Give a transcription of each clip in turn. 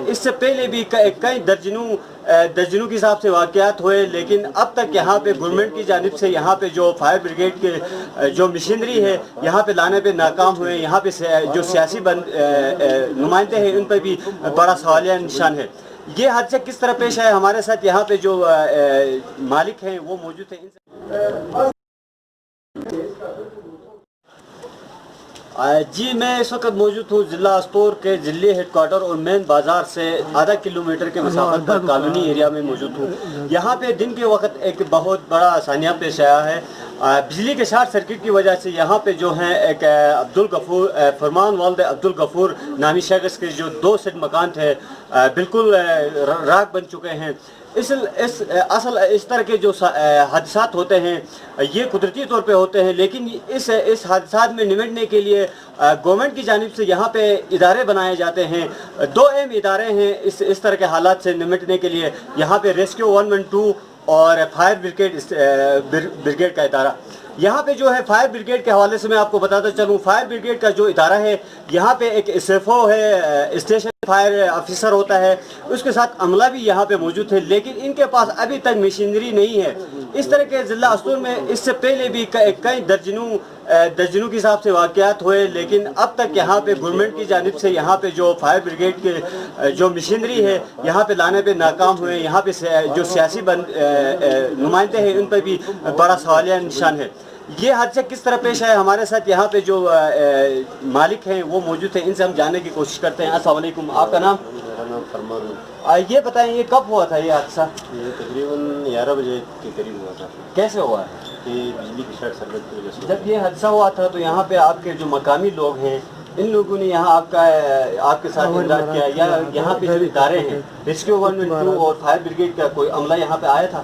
اس سے پہلے بھی کئی درجنوں کے حساب سے واقعات ہوئے، لیکن اب تک یہاں پہ گورنمنٹ کی جانب سے یہاں پہ جو فائر بریگیڈ کے جو مشینری ہے یہاں پہ لانے پہ ناکام ہوئے. یہاں پہ جو سیاسی نمائندے ہیں ان پہ بھی بڑا سوالیہ نشان ہے. یہ حادثہ کس طرح پیش آیا؟ ہمارے ساتھ یہاں پہ جو مالک ہیں وہ موجود ہیں. جی میں اس وقت موجود ہوں ضلع استور کے ضلعی ہیڈ کوارٹر اور مین بازار سے آدھا کلومیٹر کے مسافت پر کالونی ایریا میں موجود ہوں. یہاں پہ دن کے وقت ایک بہت بڑا آسانیہ پیش آیا ہے. بجلی کے شارٹ سرکٹ کی وجہ سے یہاں پہ جو ہیں ایک عبدالغفور فرمان والد عبدالغفور نامی شخص کے جو 2 سیٹ مکان تھے بالکل راکھ بن چکے ہیں. اس طرح کے جو حادثات ہوتے ہیں یہ قدرتی طور پہ ہوتے ہیں، لیکن اس حادثات میں نمٹنے کے لیے گورنمنٹ کی جانب سے یہاں پہ ادارے بنائے جاتے ہیں. 2 اہم ادارے ہیں اس طرح کے حالات سے نمٹنے کے لیے. یہاں پہ ریسکیو 112 اور فائر بریگیڈ کا ادارہ. یہاں پہ جو ہے فائر بریگیڈ کے حوالے سے میں آپ کو بتاتا چلوں، فائر بریگیڈ کا جو ادارہ ہے یہاں پہ ایک ایس ایف او ہے، اسٹیشن فائر آفیسر ہوتا ہے، اس کے ساتھ عملہ بھی یہاں پہ موجود ہے، لیکن ان کے پاس ابھی تک مشینری نہیں ہے. اس طرح کے ضلع استور میں اس سے پہلے بھی کئی درجنوں کے حساب سے واقعات ہوئے، لیکن اب تک یہاں پہ گورنمنٹ کی جانب سے یہاں پہ جو فائر بریگیڈ کے جو مشینری ہے یہاں پہ لانے پہ ناکام ہوئے. یہاں پہ جو سیاسی نمائندے ہیں ان پہ بھی بڑا سوالیہ نشان ہے. یہ حادثہ کس طرح پیش آیا؟ ہمارے ساتھ یہاں پہ جو مالک ہیں وہ موجود ہیں، ان سے ہم جاننے کی کوشش کرتے ہیں. السلام علیکم، آپ کا نام؟ میرا نام فرمان. یہ بتائیں یہ کب ہوا تھا یہ حادثہ؟ یہ تقریباً 11 بجے کے قریب ہوا تھا. کیسے ہوا ہے؟ یہ بجلی کی شارٹ سرکٹ کی وجہ سے. جب یہ حادثہ ہوا تھا تو یہاں پہ آپ کے جو مقامی لوگ ہیں ان لوگوں نے یہاں آپ کے ساتھ امداد کیا، یا یہاں پہ جو ادارے ہیں ریسکیو 112 اور فائر بریگیڈ کا کوئی عملہ یہاں پہ آیا تھا؟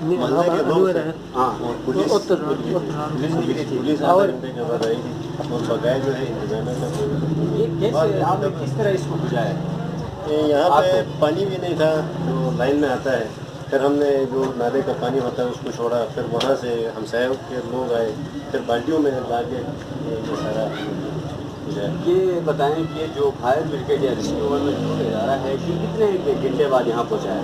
محلے کے لوگ تھے اور پولیس آدھے گھنٹے کے بعد آئی تھی اور بغیر جو ہے انتظامیہ کا. یہ کیسے آپ نے کس طرح اس کو بجھایا؟ یہاں پہ پانی بھی نہیں تھا جو لائن میں آتا ہے. پھر ہم نے جو نالے کا پانی ہوتا ہے اس کو چھوڑا، پھر وہاں سے ہمسایوں کے لوگ آئے، پھر بالٹیوں میں لا کے یہ سارا. یہ بتائیں کہ جو فائر بریگیڈ یا ریسکیو 112 کا ادارہ ہے کہ کتنے گھنٹے بعد یہاں پہنچا ہے؟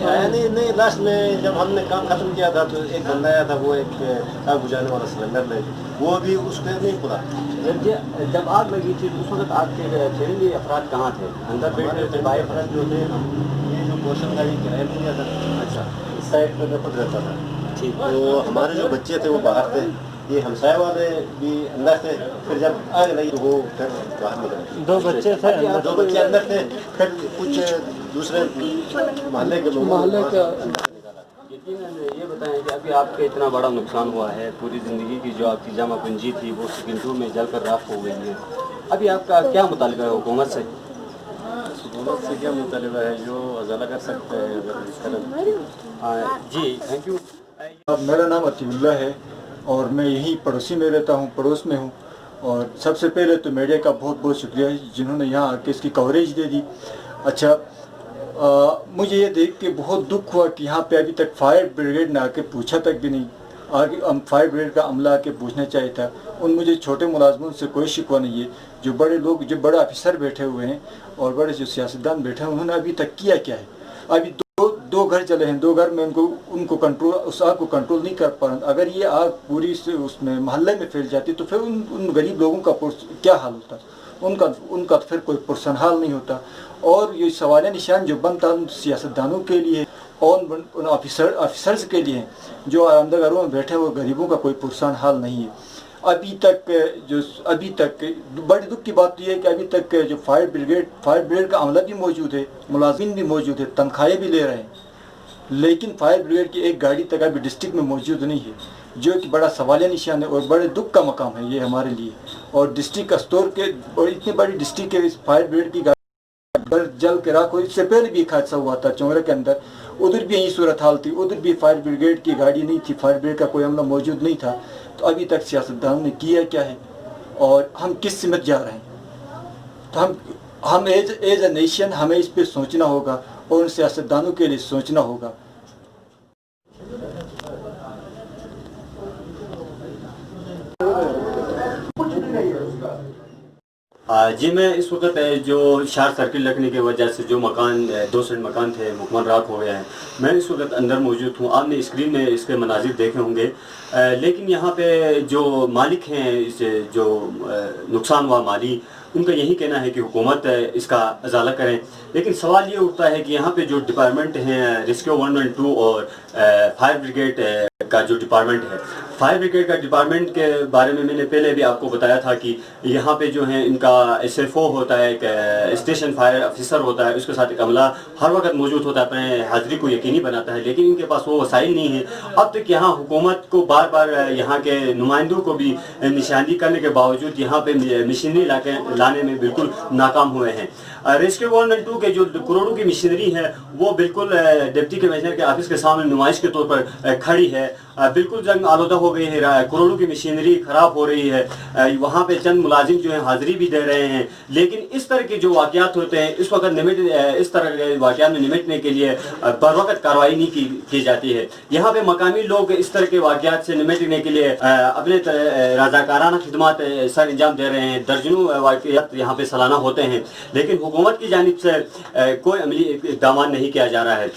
آیا نہیں. لاسٹ میں جب ہم نے کام ختم کیا تھا تو ایک بندہ آیا تھا، وہ ایک آگ بجھانے والا سلنڈر لے کے، وہ بھی اس کو نہیں کھلا. جب آگ لگی تھی تو اس وقت آپ کے فیملی افراد کہاں تھے؟ اندر بیٹھے تھے؟ بائی افراد جو تھے ہم یہ جو پورشن گاڑی کرایہ پہ لیا تھا. اچھا. اس سائڈ پہ میں خود رہتا تھا. ٹھیک. تو ہمارے جو بچے تھے وہ باہر تھے، یہ ہمسائے والے بھی اندر تھے. پھر جب آگ لگی تو وہ پھر باہر نکل. 2 بچے تھے، 2 بچے اندر تھے، پھر کچھ دوسرے محلے کے لوگ. یہ بتائیں کہ ابھی آپ کا اتنا بڑا نقصان ہوا ہے، پوری زندگی کی جو آپ کی جمع پونجی تھی وہ سکنٹوں میں جل کر راکھ ہو گئی ہے. ابھی آپ کا کیا مطالبہ ہے حکومت سے؟ حکومت سے کیا مطالبہ ہے؟ جو ازالہ کر سکتے ہیں اگر اس طرح. جی تھینک یو. میرا نام عطیہ اللہ ہے اور میں یہیں پڑوسی میں رہتا ہوں، پڑوس میں ہوں. اور سب سے پہلے تو میڈیا کا بہت بہت شکریہ جنہوں نے یہاں آ کے اس کی کوریج دے دی. اچھا مجھے یہ دیکھ کے بہت دکھ ہوا کہ یہاں پہ ابھی تک فائر بریگیڈ نے آ کے پوچھا تک بھی نہیں. آگے فائر بریگیڈ کا عملہ آ کے پوچھنا چاہیے تھا. ان مجھے چھوٹے ملازموں سے کوئی شکوہ نہیں ہے. جو بڑے لوگ، جو بڑے افسر بیٹھے ہوئے ہیں اور بڑے جو سیاستدان بیٹھے ہیں، انہوں نے ابھی تک کیا ہے؟ ابھی دو گھر چلے ہیں، 2 گھر میں ان کو کنٹرول، اس آگ کو کنٹرول نہیں کر پا رہے. اگر یہ آگ پوری سے اس میں محلے میں پھیل جاتی تو پھر ان غریب لوگوں کا کیا حال ہوتا؟ ان کا پھر کوئی پرسن حال نہیں ہوتا. اور یہ سوالیہ نشان جو بنتا ان سیاستدانوں کے لیے اور ان آفیسرز کے لیے جو آرامدہ گھروں میں بیٹھے وہ غریبوں کا کوئی پرسان حال نہیں ہے. ابھی تک بڑی دکھ کی بات یہ ہے کہ ابھی تک جو فائر بریگیڈ کا عملہ بھی موجود ہے، ملازمین بھی موجود ہے، تنخواہیں بھی لے رہے ہیں، لیکن فائر بریگیڈ کی ایک گاڑی تک ابھی ڈسٹرکٹ میں موجود نہیں ہے، جو کہ بڑا سوالیہ نشان ہے اور بڑے دکھ کا مقام ہے یہ ہمارے لیے. اور ڈسٹرکٹ استور کے، اور اتنی بڑی ڈسٹرکٹ کے اس فائر بریگیڈ کی گاڑی جل کے راکھ ہوئی. اس سے پہلے بھی ایک حادثہ ہوا تھا چونگرہ کے اندر، ادھر بھی یہی صورتحال تھی. ادھر بھی فائر بریگیڈ کی گاڑی نہیں تھی، فائر بریگیڈ کا کوئی عملہ موجود نہیں تھا. تو ابھی تک سیاستدانوں نے کیا کیا ہے اور ہم کس سمت جا رہے ہیں؟ تو ہم ایز اے نیشن ہمیں اس پہ سوچنا ہوگا اور ان سیاستدانوں کے لیے سوچنا ہوگا. جی میں اس وقت جو شارٹ سرکٹ لگنے کی وجہ سے جو مکان 2 سینٹ مکان تھے مکمل راکھ ہو گئے ہیں، میں اس وقت اندر موجود ہوں. آپ نے اسکرین میں اس کے مناظر دیکھے ہوں گے، لیکن یہاں پہ جو مالک ہیں اس جو نقصان ہوا مالی، ان کا یہی کہنا ہے کہ حکومت اس کا ازالہ کریں. لیکن سوال یہ اٹھتا ہے کہ یہاں پہ جو ڈپارٹمنٹ ہیں ریسکیو 112 اور فائر بریگیڈ کا جو ڈپارٹمنٹ ہے، فائر بریگیڈ کا ڈپارٹمنٹ کے بارے میں نے پہلے بھی آپ کو بتایا تھا کہ یہاں پہ جو ہیں ان کا SFO ہوتا ہے، ایک اسٹیشن فائر آفیسر ہوتا ہے، اس کے ساتھ ایک عملہ ہر وقت موجود ہوتا ہے، اپنے حاضری کو یقینی بناتا ہے، لیکن ان کے پاس وہ وسائل نہیں ہیں. اب تک یہاں حکومت کو بار بار یہاں کے نمائندوں کو بھی نشاندہی کرنے کے باوجود یہاں پہ مشینری لانے میں بالکل ناکام ہوئے ہیں. ریسکیو 112 کے جو کروڑوں کی مشینری ہے وہ بالکل ڈپٹی کمشنر کے آفس کے سامنے نمائش کے طور پر کھڑی ہے، بالکل جنگ آلودہ ہو گئی ہے، کروڑوں کی مشینری خراب ہو رہی ہے. وہاں پہ چند ملازم جو ہیں حاضری بھی دے رہے ہیں، لیکن اس طرح کے جو واقعات ہوتے ہیں اس وقت اس طرح کے واقعات میں نمٹنے کے لیے بر وقت کارروائی نہیں کی جاتی ہے. یہاں پہ مقامی لوگ اس طرح کے واقعات سے نمٹنے کے لیے اپنے رضاکارانہ خدمات سر انجام دے رہے ہیں. درجنوں واقعات یہاں پہ سالانہ ہوتے ہیں، لیکن حکومت کی جانب سے کوئی عملی اقدامات نہیں کیا جا رہا ہے.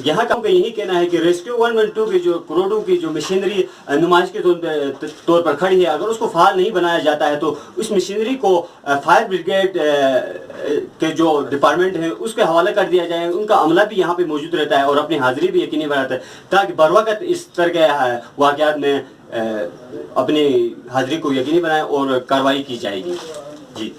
یہاں کا یہی کہنا ہے کہ ریسکیو 112 کی جو کروڑوں کی جو مشینری نمائش کے طور پر کھڑی ہے، اگر اس کو فعال نہیں بنایا جاتا ہے تو اس مشینری کو فائر بریگیڈ کے جو ڈپارٹمنٹ ہیں اس کے حوالے کر دیا جائے. ان کا عملہ بھی یہاں پہ موجود رہتا ہے اور اپنی حاضری بھی یقینی بناتا ہے، تاکہ بر وقت اس طرح کے واقعات میں اپنی حاضری کو یقینی بنائیں اور کارروائی کی جائے گی. جی.